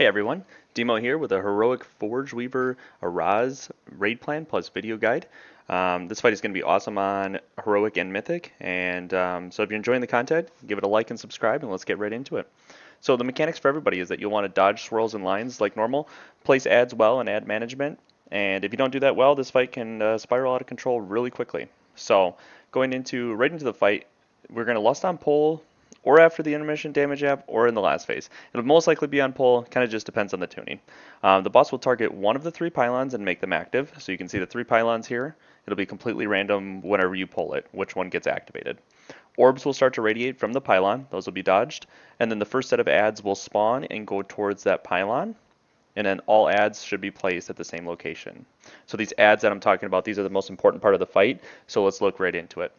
Hey everyone, Demo here with a heroic Forgeweaver Araz raid plan plus video guide. This fight is going to be awesome on heroic and mythic, and so if you're enjoying the content, give it a like and subscribe, and let's get right into it. So the mechanics for everybody is that you'll want to dodge swirls and lines like normal, place ads well and ad management, and if you don't do that well, this fight can spiral out of control really quickly. So going right into the fight, we're going to lust on pull or after the intermission damage app, or in the last phase. It'll most likely be on pull, kind of just depends on the tuning. The boss will target one of the three pylons and make them active. So you can see the three pylons here. It'll be completely random whenever you pull it, which one gets activated. Orbs will start to radiate from the pylon. Those will be dodged. And then the first set of ads will spawn and go towards that pylon. And then all ads should be placed at the same location. So these ads that I'm talking about, these are the most important part of the fight. So let's look right into it.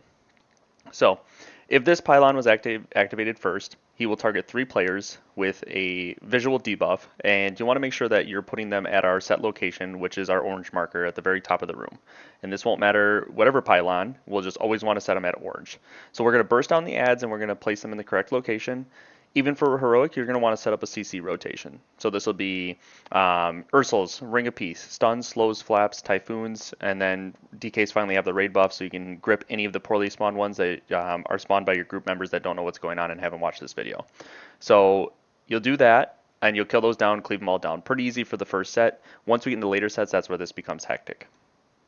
So if this pylon was activated first, he will target three players with a visual debuff, and you want to make sure that you're putting them at our set location, which is our orange marker at the very top of the room. And this won't matter whatever pylon, we'll just always want to set them at orange. So we're going to burst down the ads and we're going to place them in the correct location. Even for heroic, you're going to want to set up a CC rotation. So this will be Ursul's Ring of Peace, stuns, slows, flaps, typhoons, and then DKs finally have the raid buff, so you can grip any of the poorly spawned ones that are spawned by your group members that don't know what's going on and haven't watched this video. So you'll do that, and you'll kill those down, cleave them all down. Pretty easy for the first set. Once we get into later sets, that's where this becomes hectic.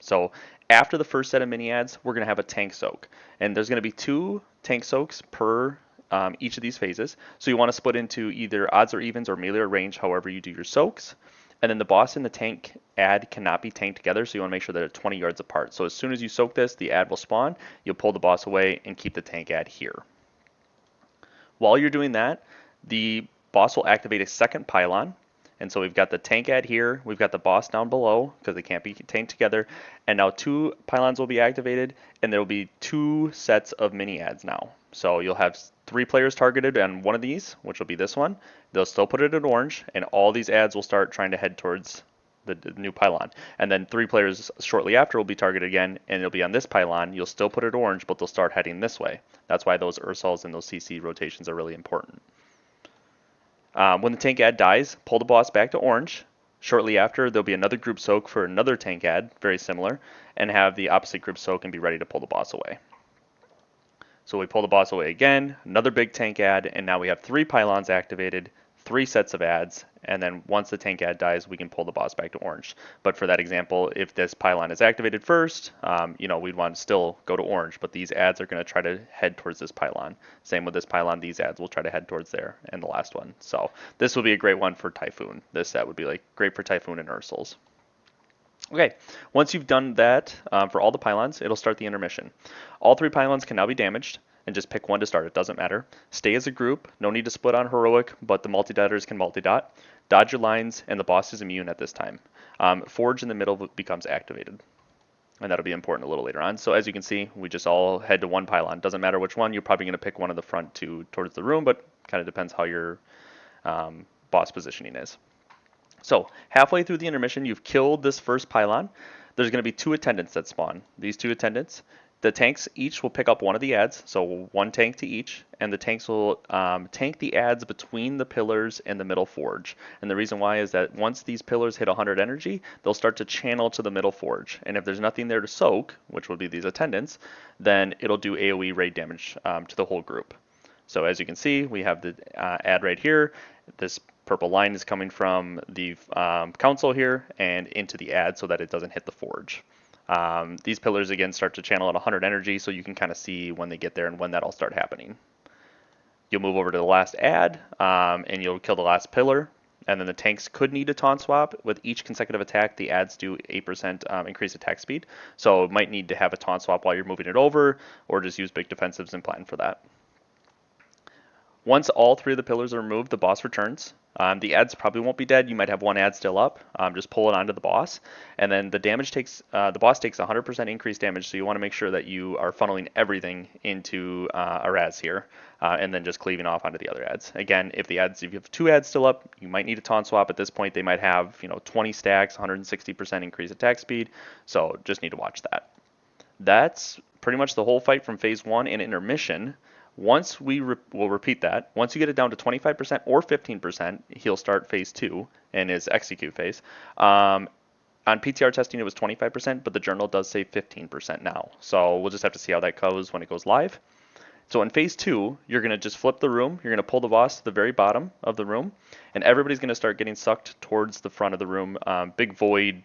So after the first set of mini ads, we're going to have a tank soak, and there's going to be 2 tank soaks per each of these phases. So you want to split into either odds or evens or melee or range, however you do your soaks. And then the boss and the tank ad cannot be tanked together, so you want to make sure that they're 20 yards apart. So as soon as you soak this, the ad will spawn, you'll pull the boss away and keep the tank ad here. While you're doing that, the boss will activate a second pylon. And so we've got the tank ad here, we've got the boss down below because they can't be tanked together. And now 2 pylons will be activated, and there will be 2 sets of mini ads now. So you'll have 3 players targeted on one of these, which will be this one. They'll still put it in orange, and all these ads will start trying to head towards the new pylon. And then 3 players shortly after will be targeted again, and it'll be on this pylon. You'll still put it orange, but they'll start heading this way. That's why those Ursuls and those CC rotations are really important. When the tank ad dies, pull the boss back to orange. Shortly after, there'll be another group soak for another tank ad, very similar, and have the opposite group soak and be ready to pull the boss away. So we pull the boss away again, another big tank ad, and now we have 3 pylons activated, 3 sets of ads, and then once the tank ad dies, we can pull the boss back to orange. But for that example, if this pylon is activated first, we'd want to still go to orange, but these ads are going to try to head towards this pylon. Same with this pylon, these ads will try to head towards there, and the last one. So this will be a great one for Typhoon. This set would be like great for Typhoon and Ursuls. Okay, once you've done that for all the pylons, it'll start the intermission. All 3 pylons can now be damaged, and just pick one to start. It doesn't matter. Stay as a group. No need to split on heroic, but the multi-dotters can multi-dot. Dodge your lines, and the boss is immune at this time. Forge in the middle becomes activated, and that'll be important a little later on. So as you can see, we just all head to one pylon. Doesn't matter which one. You're probably going to pick one of the front 2 towards the room, but kind of depends how your boss positioning is. So halfway through the intermission, you've killed this first pylon. There's going to be 2 attendants that spawn. These 2 attendants, the tanks each will pick up one of the ads, so 1 tank to each, and the tanks will tank the ads between the pillars and the middle forge. And the reason why is that once these pillars hit 100 energy, they'll start to channel to the middle forge. And if there's nothing there to soak, which would be these attendants, then it'll do AoE raid damage to the whole group. So as you can see, we have the ad right here. This purple line is coming from the council here and into the ad so that it doesn't hit the forge. These pillars again start to channel at 100 energy, so you can kind of see when they get there and when that'll start happening. You'll move over to the last ad and you'll kill the last pillar. And then the tanks could need a taunt swap. With each consecutive attack, the ads do 8% increased attack speed. So it might need to have a taunt swap while you're moving it over, or just use big defensives and plan for that. Once all 3 of the pillars are removed, the boss returns. The ads probably won't be dead. You might have 1 ad still up. Just pull it onto the boss, and then the boss takes 100% increased damage. So you want to make sure that you are funneling everything into Araz here, and then just cleaving off onto the other ads. Again, if you have 2 ads still up, you might need a taunt swap. At this point, they might have 20 stacks, 160% increased attack speed. So just need to watch that. That's pretty much the whole fight from phase 1 and intermission. Once we'll repeat that. Once you get it down to 25% or 15%, he'll start phase 2 in his execute phase. On PTR testing, it was 25%, but the journal does say 15% now. So we'll just have to see how that goes when it goes live. So in phase 2, you're going to just flip the room. You're going to pull the boss to the very bottom of the room, and everybody's going to start getting sucked towards the front of the room. Big void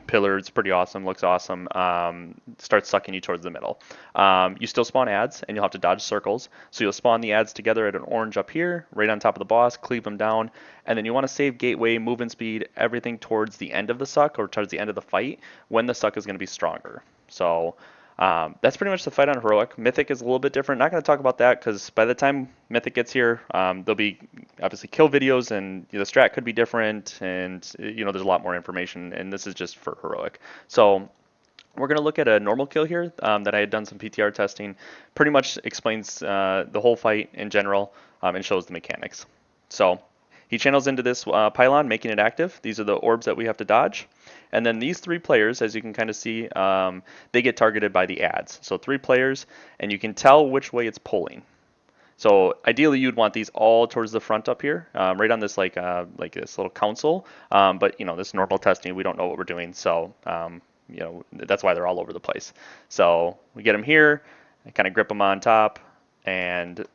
pillar. It's pretty awesome. Looks awesome. Starts sucking you towards the middle. You still spawn ads, and you'll have to dodge circles. So you'll spawn the ads together at an orange up here, right on top of the boss, cleave them down, and then you want to save gateway, movement speed, everything towards the end of the suck or towards the end of the fight when the suck is going to be stronger. So that's pretty much the fight on Heroic. Mythic is a little bit different. Not going to talk about that because by the time Mythic gets here, there'll be obviously kill videos and the strat could be different, and there's a lot more information. And this is just for Heroic. So we're going to look at a normal kill here that I had done some PTR testing. Pretty much explains the whole fight in general and shows the mechanics. So he channels into this pylon, making it active. These are the orbs that we have to dodge. And then these 3 players, as you can kind of see, they get targeted by the ads. So 3 players, and you can tell which way it's pulling. So ideally, you'd want these all towards the front up here, right on this like this little console. But this normal testing, we don't know what we're doing, so that's why they're all over the place. So we get them here, kind of grip them on top, and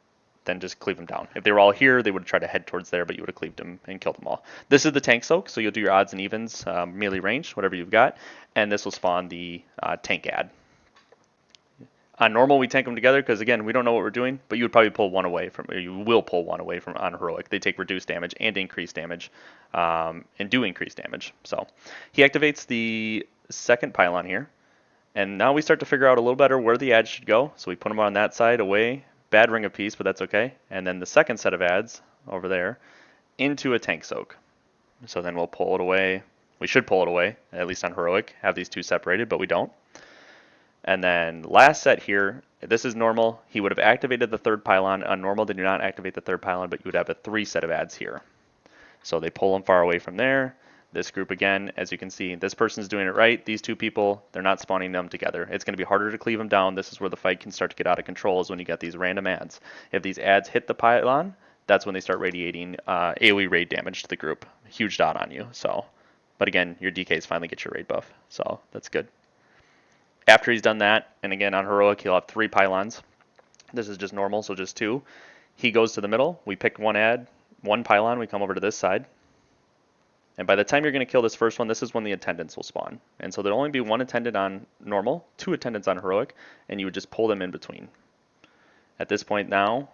then just cleave them down. If they were all here, they would try to head towards there, but you would have cleaved them and killed them all. This is the tank soak, so you'll do your odds and evens, melee range, whatever you've got, and this will spawn the tank ad. On normal, we tank them together because, again, we don't know what we're doing, but you would probably pull one away from, or you will pull one away from on Heroic. They take reduced damage and increased damage, and do increase damage. So he activates the second pylon here, and now we start to figure out a little better where the ads should go. So we put them on that side away. Bad ring of peace, but that's okay. And then the second set of ads over there into a tank soak. So then we'll pull it away. We should pull it away, at least on Heroic, have these 2 separated, but we don't. And then last set here, this is normal. He would have activated the 3rd pylon. On normal, they do not activate the 3rd pylon, but you would have a 3 set of ads here. So they pull them far away from there. This group again, as you can see, this person's doing it right. These 2 people, they're not spawning them together. It's going to be harder to cleave them down. This is where the fight can start to get out of control, is when you get these random ads. If these ads hit the pylon, that's when they start radiating AoE raid damage to the group. Huge dot on you. So, but again, your DKs finally get your raid buff, so that's good. After he's done that, and again on Heroic, he'll have 3 pylons. This is just normal, so just 2. He goes to the middle. We pick one ad, 1 pylon. We come over to this side. And by the time you're going to kill this first one, this is when the attendants will spawn. And so there'll only be 1 attendant on normal, 2 attendants on Heroic, and you would just pull them in between. At this point now,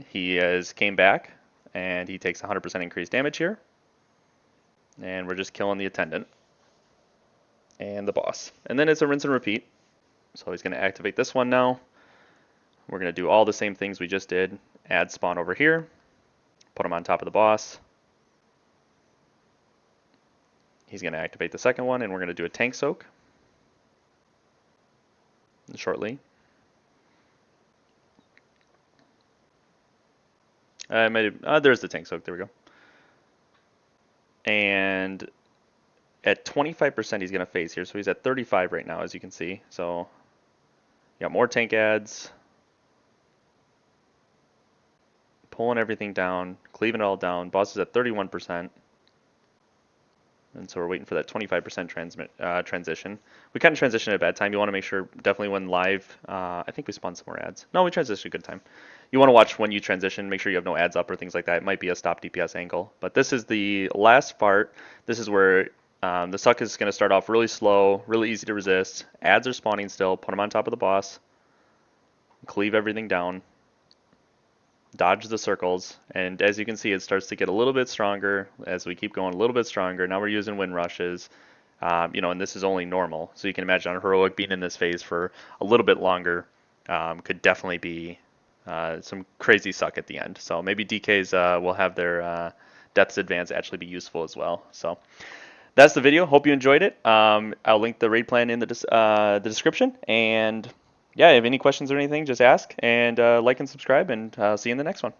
he came back, and he takes 100% increased damage here. And we're just killing the attendant and the boss. And then it's a rinse and repeat. So he's going to activate this one now. We're going to do all the same things we just did. Add spawn over here, put him on top of the boss. He's going to activate the second one, and we're going to do a tank soak shortly. There's the tank soak. There we go. And at 25%, he's going to phase here. So he's at 35 right now, as you can see. So you got more tank ads. Pulling everything down, cleaving it all down. Boss is at 31%. And so we're waiting for that 25% transition. We kind of transitioned at a bad time. You want to make sure, definitely when live, I think we spawned some more ads. No, we transitioned a good time. You want to watch when you transition, make sure you have no ads up or things like that. It might be a stop DPS angle. But this is the last part. This is where the suck is going to start off really slow, really easy to resist. Ads are spawning still. Put them on top of the boss. Cleave everything down. Dodge the circles, and as you can see, it starts to get a little bit stronger as we keep going, a little bit stronger. Now we're using wind rushes, and this is only normal. So you can imagine on Heroic being in this phase for a little bit longer could definitely be some crazy suck at the end. So maybe DKs will have their Death's Advance actually be useful as well. So that's the video. Hope you enjoyed it. I'll link the raid plan in the description, and yeah, if you have any questions or anything, just ask, and like and subscribe, and see you in the next one.